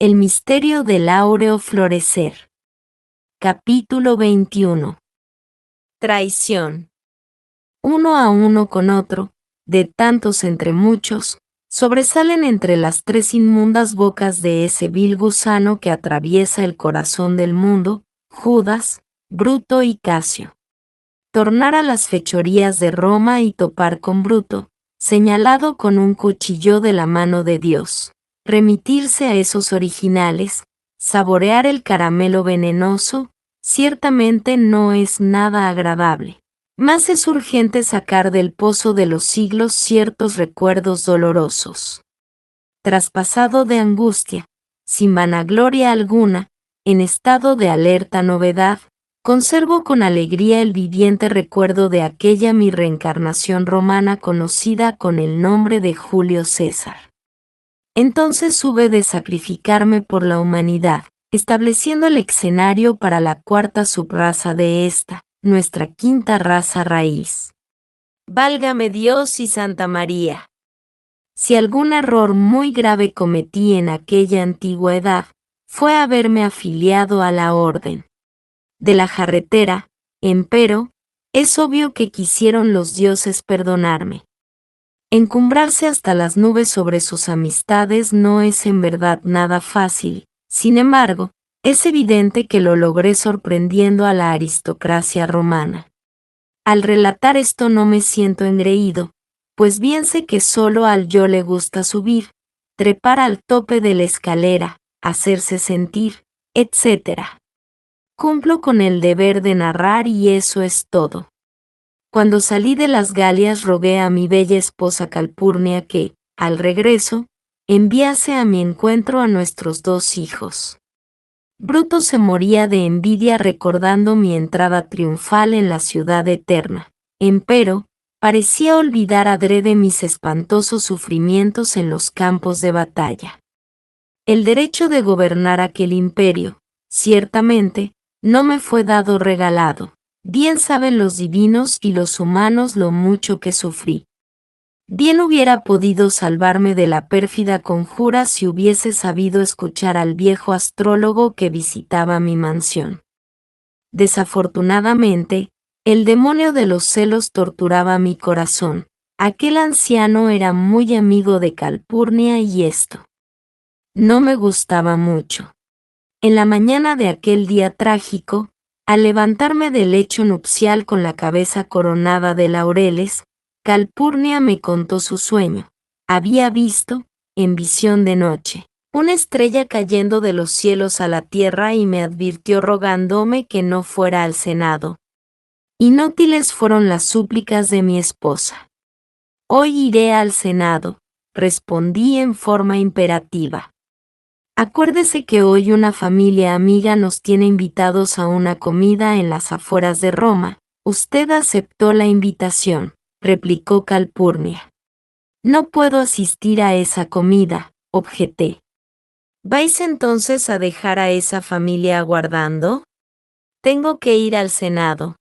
El misterio del áureo florecer. Capítulo 21. Traición. Uno a uno con otro, de tantos entre muchos, sobresalen entre las tres inmundas bocas de ese vil gusano que atraviesa el corazón del mundo, Judas, Bruto y Casio. Tornar a las fechorías de Roma y topar con Bruto, señalado con un cuchillo de la mano de Dios. Remitirse a esos originales, saborear el caramelo venenoso, ciertamente no es nada agradable. Más es urgente sacar del pozo de los siglos ciertos recuerdos dolorosos. Traspasado de angustia, sin vanagloria alguna, en estado de alerta novedad, conservo con alegría el viviente recuerdo de aquella mi reencarnación romana conocida con el nombre de Julio César. Entonces hube de sacrificarme por la humanidad, estableciendo el escenario para la cuarta subraza de esta, nuestra quinta raza raíz. Válgame Dios y Santa María. Si algún error muy grave cometí en aquella antigua edad, fue haberme afiliado a la orden de la jarretera, empero, es obvio que quisieron los dioses perdonarme. Encumbrarse hasta las nubes sobre sus amistades no es en verdad nada fácil, sin embargo, es evidente que lo logré sorprendiendo a la aristocracia romana. Al relatar esto no me siento engreído, pues bien sé que solo al yo le gusta subir, trepar al tope de la escalera, hacerse sentir, etc. Cumplo con el deber de narrar y eso es todo. Cuando salí de las Galias rogué a mi bella esposa Calpurnia que, al regreso, enviase a mi encuentro a nuestros dos hijos. Bruto se moría de envidia recordando mi entrada triunfal en la ciudad eterna, empero, parecía olvidar adrede mis espantosos sufrimientos en los campos de batalla. El derecho de gobernar aquel imperio, ciertamente, no me fue dado regalado. Bien saben los divinos y los humanos lo mucho que sufrí. Bien hubiera podido salvarme de la pérfida conjura si hubiese sabido escuchar al viejo astrólogo que visitaba mi mansión. Desafortunadamente, el demonio de los celos torturaba mi corazón. Aquel anciano era muy amigo de Calpurnia y esto no me gustaba mucho. En la mañana de aquel día trágico, al levantarme del lecho nupcial con la cabeza coronada de laureles, Calpurnia me contó su sueño. Había visto, en visión de noche, una estrella cayendo de los cielos a la tierra y me advirtió rogándome que no fuera al Senado. Inútiles fueron las súplicas de mi esposa. Hoy iré al Senado, respondí en forma imperativa. Acuérdese que hoy una familia amiga nos tiene invitados a una comida en las afueras de Roma. Usted aceptó la invitación, replicó Calpurnia. No puedo asistir a esa comida, objeté. ¿Vais entonces a dejar a esa familia aguardando? Tengo que ir al Senado.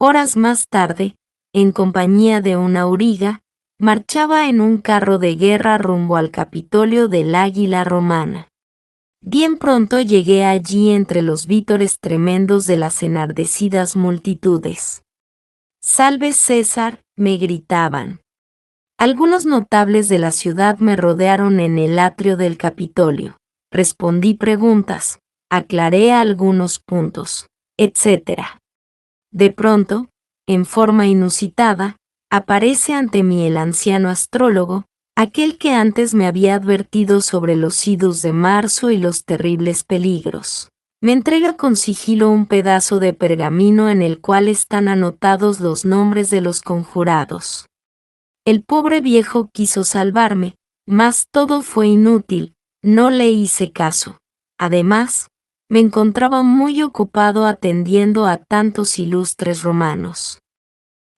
Horas más tarde, en compañía de una auriga, marchaba en un carro de guerra rumbo al Capitolio del Águila Romana. Bien pronto llegué allí entre los vítores tremendos de las enardecidas multitudes. «¡Salve César!», me gritaban. Algunos notables de la ciudad me rodearon en el atrio del Capitolio. Respondí preguntas, aclaré algunos puntos, etc. De pronto, en forma inusitada, aparece ante mí el anciano astrólogo, aquel que antes me había advertido sobre los idus de marzo y los terribles peligros. Me entrega con sigilo un pedazo de pergamino en el cual están anotados los nombres de los conjurados. El pobre viejo quiso salvarme, mas todo fue inútil, no le hice caso. Además, me encontraba muy ocupado atendiendo a tantos ilustres romanos.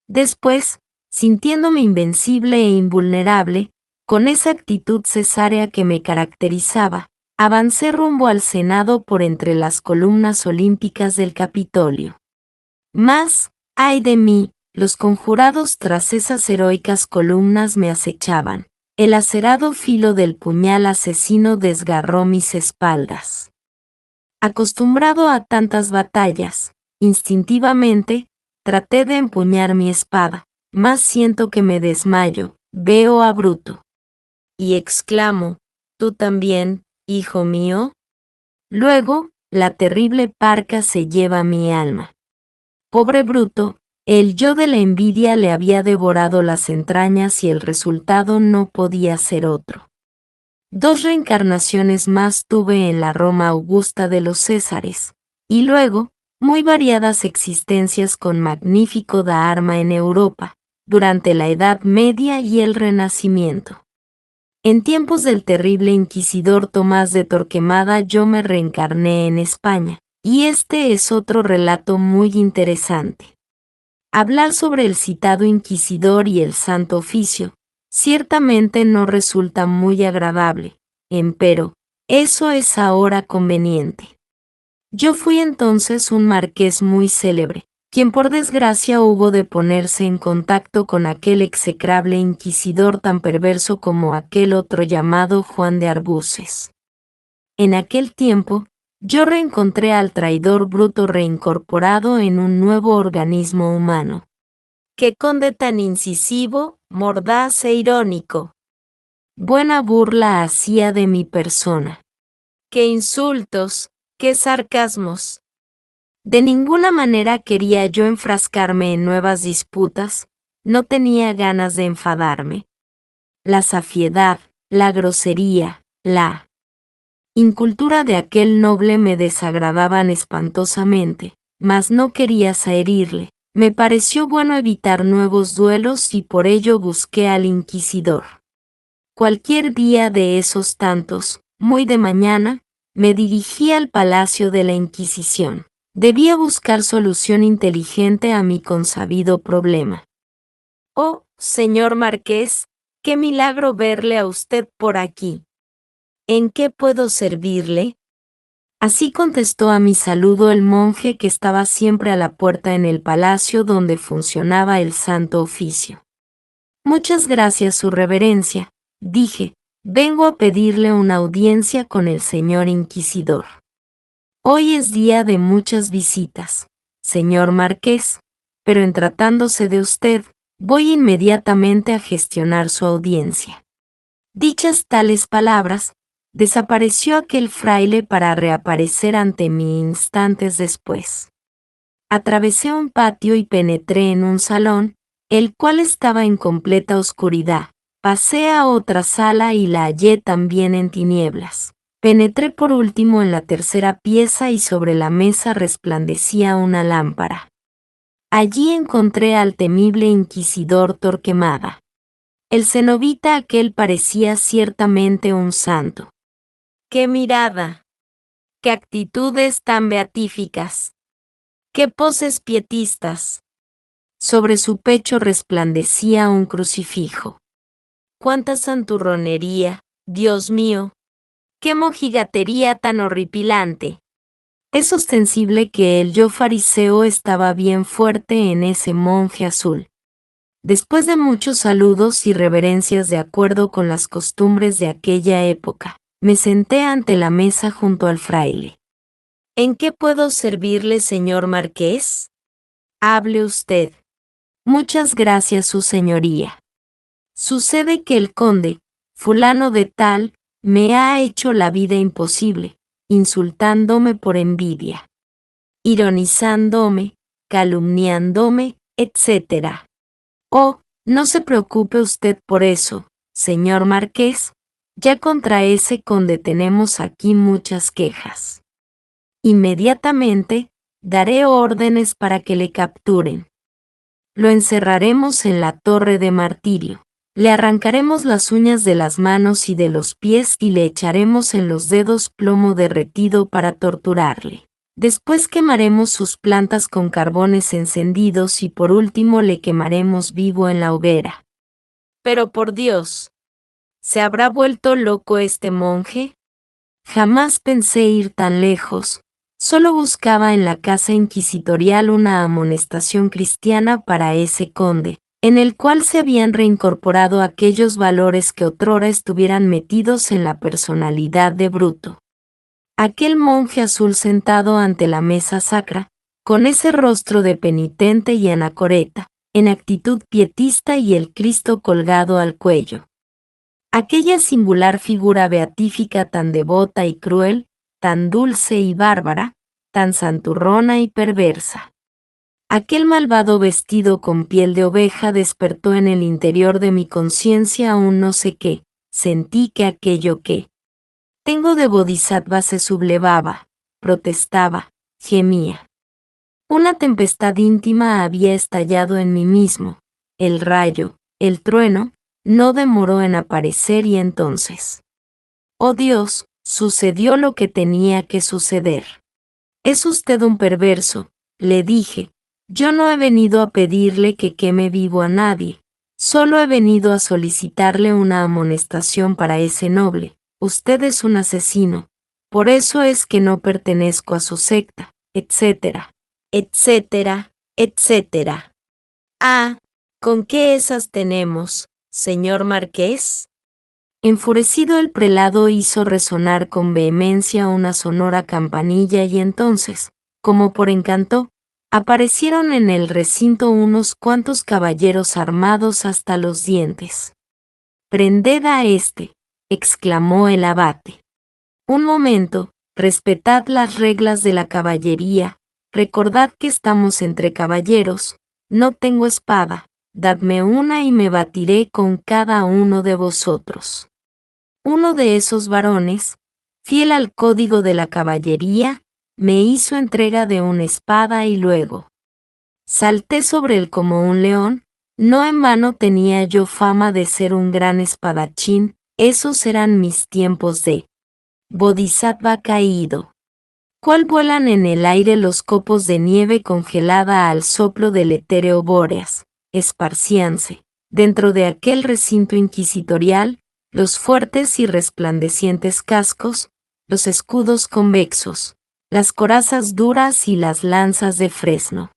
Después, sintiéndome invencible e invulnerable, con esa actitud cesárea que me caracterizaba, avancé rumbo al Senado por entre las columnas olímpicas del Capitolio. Mas, ay de mí, los conjurados tras esas heroicas columnas me acechaban. El acerado filo del puñal asesino desgarró mis espaldas. Acostumbrado a tantas batallas, instintivamente, traté de empuñar mi espada, mas siento que me desmayo, veo a Bruto. Y exclamo, ¿tú también, hijo mío? Luego, la terrible parca se lleva mi alma. Pobre Bruto, el yo de la envidia le había devorado las entrañas y el resultado no podía ser otro. 2 reencarnaciones más tuve en la Roma augusta de los Césares, y luego, muy variadas existencias con magnífico Dharma en Europa, durante la Edad Media y el Renacimiento. En tiempos del terrible inquisidor Tomás de Torquemada yo me reencarné en España, y este es otro relato muy interesante. Hablar sobre el citado inquisidor y el Santo Oficio, ciertamente no resulta muy agradable, empero, eso es ahora conveniente. Yo fui entonces un marqués muy célebre, quien por desgracia hubo de ponerse en contacto con aquel execrable inquisidor tan perverso como aquel otro llamado Juan de Arbuces. En aquel tiempo, yo reencontré al traidor Bruto reincorporado en un nuevo organismo humano. ¡Qué conde tan incisivo, mordaz e irónico! Buena burla hacía de mi persona. ¡Qué insultos, qué sarcasmos! De ninguna manera quería yo enfrascarme en nuevas disputas, no tenía ganas de enfadarme. La safiedad, la grosería, la incultura de aquel noble me desagradaban espantosamente, mas no quería herirle. Me pareció bueno evitar nuevos duelos y por ello busqué al inquisidor. Cualquier día de esos tantos, muy de mañana, me dirigí al Palacio de la Inquisición. Debía buscar solución inteligente a mi consabido problema. Oh, señor Marqués, qué milagro verle a usted por aquí. ¿En qué puedo servirle? Así contestó a mi saludo el monje que estaba siempre a la puerta en el palacio donde funcionaba el Santo Oficio. Muchas gracias, su reverencia, dije, vengo a pedirle una audiencia con el señor inquisidor. Hoy es día de muchas visitas, señor Marqués, pero en tratándose de usted, voy inmediatamente a gestionar su audiencia. Dichas tales palabras, desapareció aquel fraile para reaparecer ante mí instantes después. Atravesé un patio y penetré en un salón, el cual estaba en completa oscuridad. Pasé a otra sala y la hallé también en tinieblas. Penetré por último en la tercera pieza y sobre la mesa resplandecía una lámpara. Allí encontré al temible inquisidor Torquemada. El cenobita aquel parecía ciertamente un santo. ¡Qué mirada! ¡Qué actitudes tan beatíficas! ¡Qué poses pietistas! Sobre su pecho resplandecía un crucifijo. ¡Cuánta santurronería, Dios mío! ¡Qué mojigatería tan horripilante! Es ostensible que el yo fariseo estaba bien fuerte en ese monje azul. Después de muchos saludos y reverencias de acuerdo con las costumbres de aquella época, me senté ante la mesa junto al fraile. ¿En qué puedo servirle, señor Marqués? Hable usted. Muchas gracias, su señoría. Sucede que el conde, fulano de tal, me ha hecho la vida imposible, insultándome por envidia, ironizándome, calumniándome, etc. Oh, no se preocupe usted por eso, señor Marqués, ya contra ese conde tenemos aquí muchas quejas. Inmediatamente, daré órdenes para que le capturen. Lo encerraremos en la torre de martirio. Le arrancaremos las uñas de las manos y de los pies y le echaremos en los dedos plomo derretido para torturarle. Después quemaremos sus plantas con carbones encendidos y por último le quemaremos vivo en la hoguera. Pero por Dios, ¿se habrá vuelto loco este monje? Jamás pensé ir tan lejos, solo buscaba en la casa inquisitorial una amonestación cristiana para ese conde, en el cual se habían reincorporado aquellos valores que otrora estuvieran metidos en la personalidad de Bruto. Aquel monje azul sentado ante la mesa sacra, con ese rostro de penitente y anacoreta, en actitud pietista y el Cristo colgado al cuello. Aquella singular figura beatífica tan devota y cruel, tan dulce y bárbara, tan santurrona y perversa. Aquel malvado vestido con piel de oveja despertó en el interior de mi conciencia un no sé qué, sentí que aquello que tengo de bodhisattva se sublevaba, protestaba, gemía. Una tempestad íntima había estallado en mí mismo, el rayo, el trueno, no demoró en aparecer y entonces, oh Dios, sucedió lo que tenía que suceder. Es usted un perverso, le dije, yo no he venido a pedirle que queme vivo a nadie, solo he venido a solicitarle una amonestación para ese noble. Usted es un asesino, por eso es que no pertenezco a su secta, etcétera, etcétera, etcétera. Ah, ¿con qué esas tenemos, señor marqués? Enfurecido el prelado hizo resonar con vehemencia una sonora campanilla y entonces, como por encanto, aparecieron en el recinto unos cuantos caballeros armados hasta los dientes. «Prended a éste», exclamó el abate. «Un momento, respetad las reglas de la caballería, recordad que estamos entre caballeros, no tengo espada, dadme una y me batiré con cada uno de vosotros». Uno de esos varones, fiel al código de la caballería, me hizo entrega de una espada y luego salté sobre él como un león. No en vano tenía yo fama de ser un gran espadachín, esos eran mis tiempos de bodhisattva caído. Cual vuelan en el aire los copos de nieve congelada al soplo del etéreo bóreas, esparcíanse, dentro de aquel recinto inquisitorial, los fuertes y resplandecientes cascos, los escudos convexos, las corazas duras y las lanzas de fresno.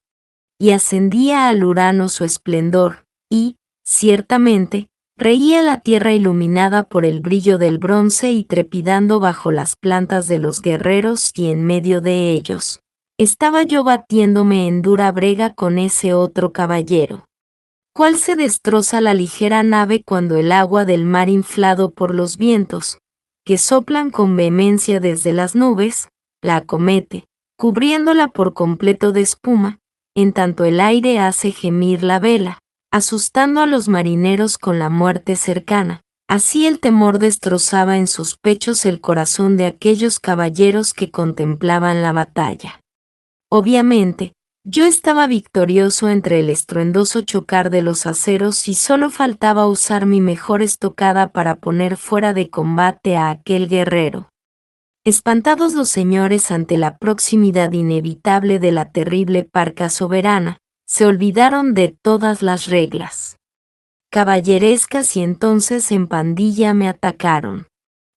Y ascendía al Urano su esplendor, y, ciertamente, reía la tierra iluminada por el brillo del bronce y trepidando bajo las plantas de los guerreros y en medio de ellos. Estaba yo batiéndome en dura brega con ese otro caballero. ¿Cuál se destroza la ligera nave cuando el agua del mar inflado por los vientos, que soplan con vehemencia desde las nubes, la acomete, cubriéndola por completo de espuma, en tanto el aire hace gemir la vela, asustando a los marineros con la muerte cercana? Así el temor destrozaba en sus pechos el corazón de aquellos caballeros que contemplaban la batalla. Obviamente, yo estaba victorioso entre el estruendoso chocar de los aceros y solo faltaba usar mi mejor estocada para poner fuera de combate a aquel guerrero. Espantados los señores ante la proximidad inevitable de la terrible parca soberana, se olvidaron de todas las reglas caballerescas y entonces en pandilla me atacaron.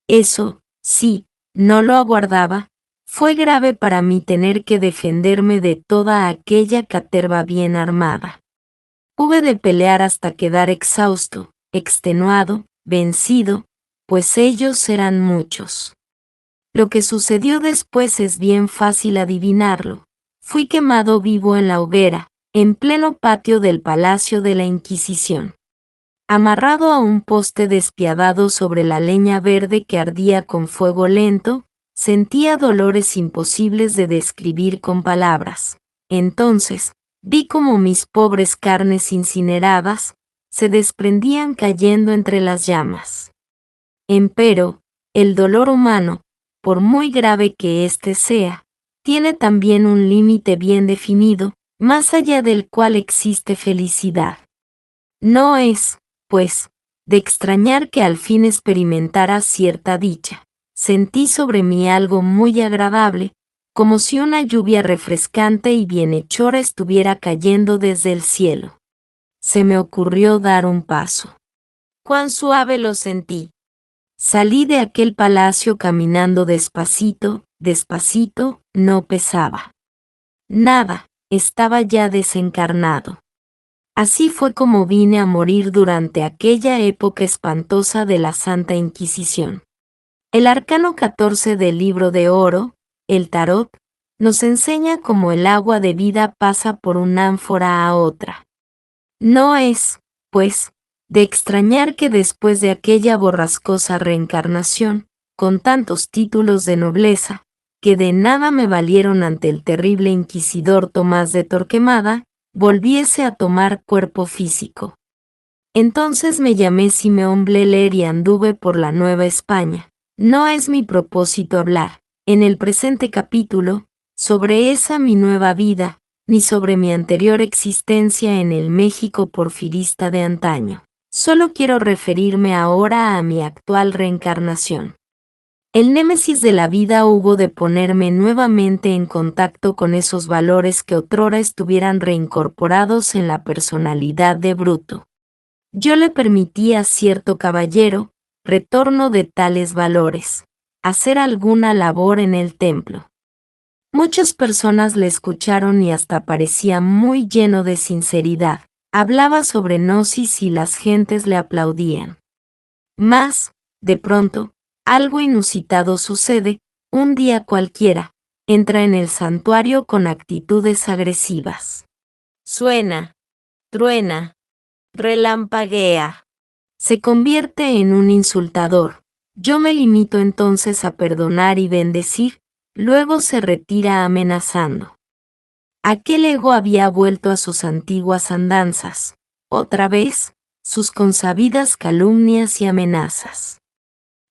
Eso, sí, no lo aguardaba. Fue grave para mí tener que defenderme de toda aquella caterva bien armada. Hube de pelear hasta quedar exhausto, extenuado, vencido, pues ellos eran muchos. Lo que sucedió después es bien fácil adivinarlo. Fui quemado vivo en la hoguera, en pleno patio del Palacio de la Inquisición. Amarrado a un poste despiadado sobre la leña verde que ardía con fuego lento, sentía dolores imposibles de describir con palabras. Entonces, vi como mis pobres carnes incineradas se desprendían cayendo entre las llamas. Empero, el dolor humano, por muy grave que éste sea, tiene también un límite bien definido, más allá del cual existe felicidad. No es, pues, de extrañar que al fin experimentara cierta dicha. Sentí sobre mí algo muy agradable, como si una lluvia refrescante y bienhechora estuviera cayendo desde el cielo. Se me ocurrió dar un paso. ¡Cuán suave lo sentí! Salí de aquel palacio caminando despacito, despacito, no pesaba nada, estaba ya desencarnado. Así fue como vine a morir durante aquella época espantosa de la Santa Inquisición. El arcano 14 del Libro de Oro, el tarot, nos enseña cómo el agua de vida pasa por una ánfora a otra. No es, pues, de extrañar que después de aquella borrascosa reencarnación, con tantos títulos de nobleza, que de nada me valieron ante el terrible inquisidor Tomás de Torquemada, volviese a tomar cuerpo físico. Entonces me llamé Simeón Bleler y anduve por la Nueva España. No es mi propósito hablar, en el presente capítulo, sobre esa mi nueva vida, ni sobre mi anterior existencia en el México porfirista de antaño. Solo quiero referirme ahora a mi actual reencarnación. El némesis de la vida hubo de ponerme nuevamente en contacto con esos valores que otrora estuvieran reincorporados en la personalidad de Bruto. Yo le permití a cierto caballero, retorno de tales valores, hacer alguna labor en el templo. Muchas personas le escucharon y hasta parecía muy lleno de sinceridad. Hablaba sobre gnosis y las gentes le aplaudían. Mas, de pronto, algo inusitado sucede. Un día cualquiera, entra en el santuario con actitudes agresivas. Suena, truena, relampaguea. Se convierte en un insultador. Yo me limito entonces a perdonar y bendecir, luego se retira amenazando. Aquel ego había vuelto a sus antiguas andanzas, otra vez, sus consabidas calumnias y amenazas.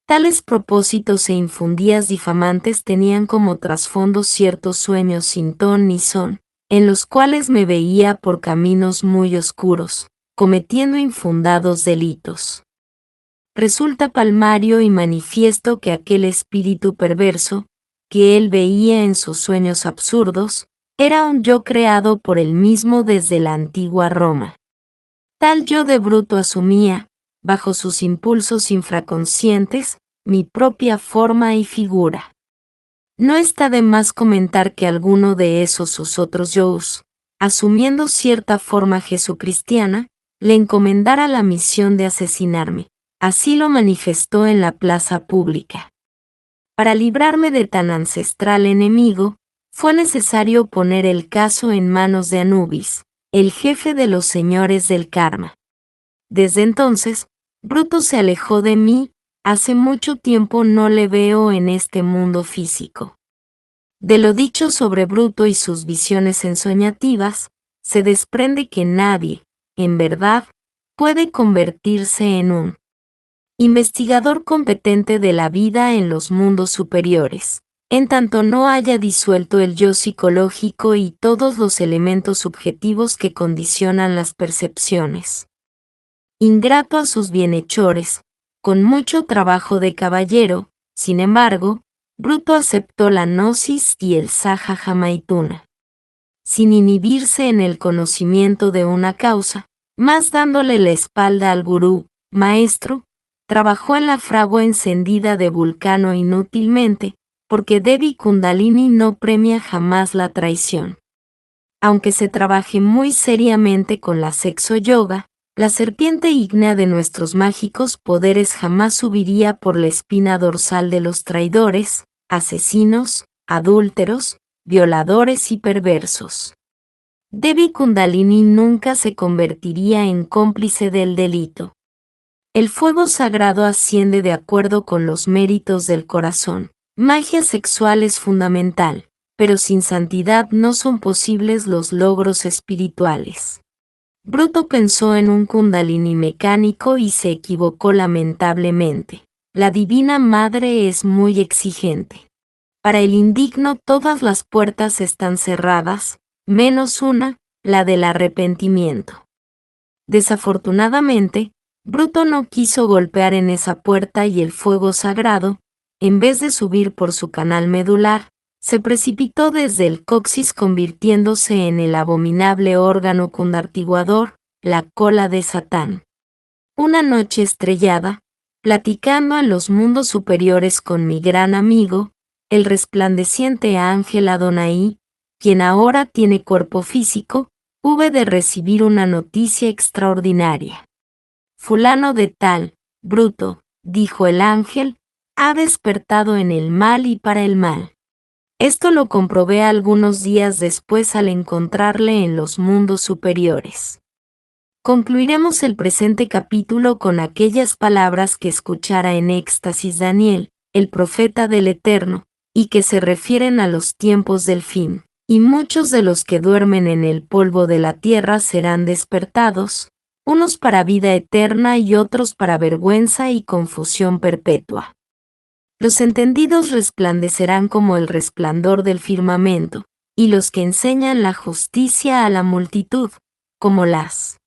Tales propósitos e infundías difamantes tenían como trasfondo ciertos sueños sin ton ni son, en los cuales me veía por caminos muy oscuros, cometiendo infundados delitos. Resulta palmario y manifiesto que aquel espíritu perverso, que él veía en sus sueños absurdos, era un yo creado por él mismo desde la antigua Roma. Tal yo de bruto asumía, bajo sus impulsos infraconscientes, mi propia forma y figura. No está de más comentar que alguno de esos sus otros yous, asumiendo cierta forma jesucristiana, le encomendara la misión de asesinarme. Así lo manifestó en la plaza pública. Para librarme de tan ancestral enemigo, fue necesario poner el caso en manos de Anubis, el jefe de los señores del karma. Desde entonces, Bruto se alejó de mí, hace mucho tiempo no le veo en este mundo físico. De lo dicho sobre Bruto y sus visiones ensoñativas, se desprende que nadie, en verdad, puede convertirse en un investigador competente de la vida en los mundos superiores, en tanto no haya disuelto el yo psicológico y todos los elementos subjetivos que condicionan las percepciones. Ingrato a sus bienhechores, con mucho trabajo de caballero, sin embargo, Bruto aceptó la gnosis y el sahaja maituna. Sin inhibirse en el conocimiento de una causa, más dándole la espalda al gurú, maestro, trabajó en la fragua encendida de Vulcano inútilmente, porque Devi Kundalini no premia jamás la traición. Aunque se trabaje muy seriamente con la sexo yoga, la serpiente ígnea de nuestros mágicos poderes jamás subiría por la espina dorsal de los traidores, asesinos, adúlteros, violadores y perversos. Devi Kundalini nunca se convertiría en cómplice del delito. El fuego sagrado asciende de acuerdo con los méritos del corazón. Magia sexual es fundamental, pero sin santidad no son posibles los logros espirituales. Bruto pensó en un Kundalini mecánico y se equivocó lamentablemente. La Divina Madre es muy exigente. Para el indigno todas las puertas están cerradas, menos una, la del arrepentimiento. Desafortunadamente, Bruto no quiso golpear en esa puerta y el fuego sagrado, en vez de subir por su canal medular, se precipitó desde el coxis convirtiéndose en el abominable órgano cundartiguador, la cola de Satán. Una noche estrellada, platicando en los mundos superiores con mi gran amigo, el resplandeciente ángel Adonai, quien ahora tiene cuerpo físico, hube de recibir una noticia extraordinaria. Fulano de tal, bruto, dijo el ángel, ha despertado en el mal y para el mal. Esto lo comprobé algunos días después al encontrarle en los mundos superiores. Concluiremos el presente capítulo con aquellas palabras que escuchara en éxtasis Daniel, el profeta del Eterno, y que se refieren a los tiempos del fin. Y muchos de los que duermen en el polvo de la tierra serán despertados, unos para vida eterna y otros para vergüenza y confusión perpetua. Los entendidos resplandecerán como el resplandor del firmamento, y los que enseñan la justicia a la multitud, como las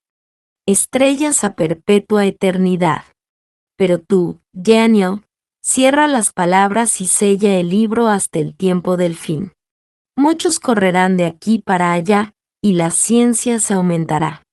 estrellas a perpetua eternidad. Pero tú, Daniel, cierra las palabras y sella el libro hasta el tiempo del fin. Muchos correrán de aquí para allá, y la ciencia se aumentará.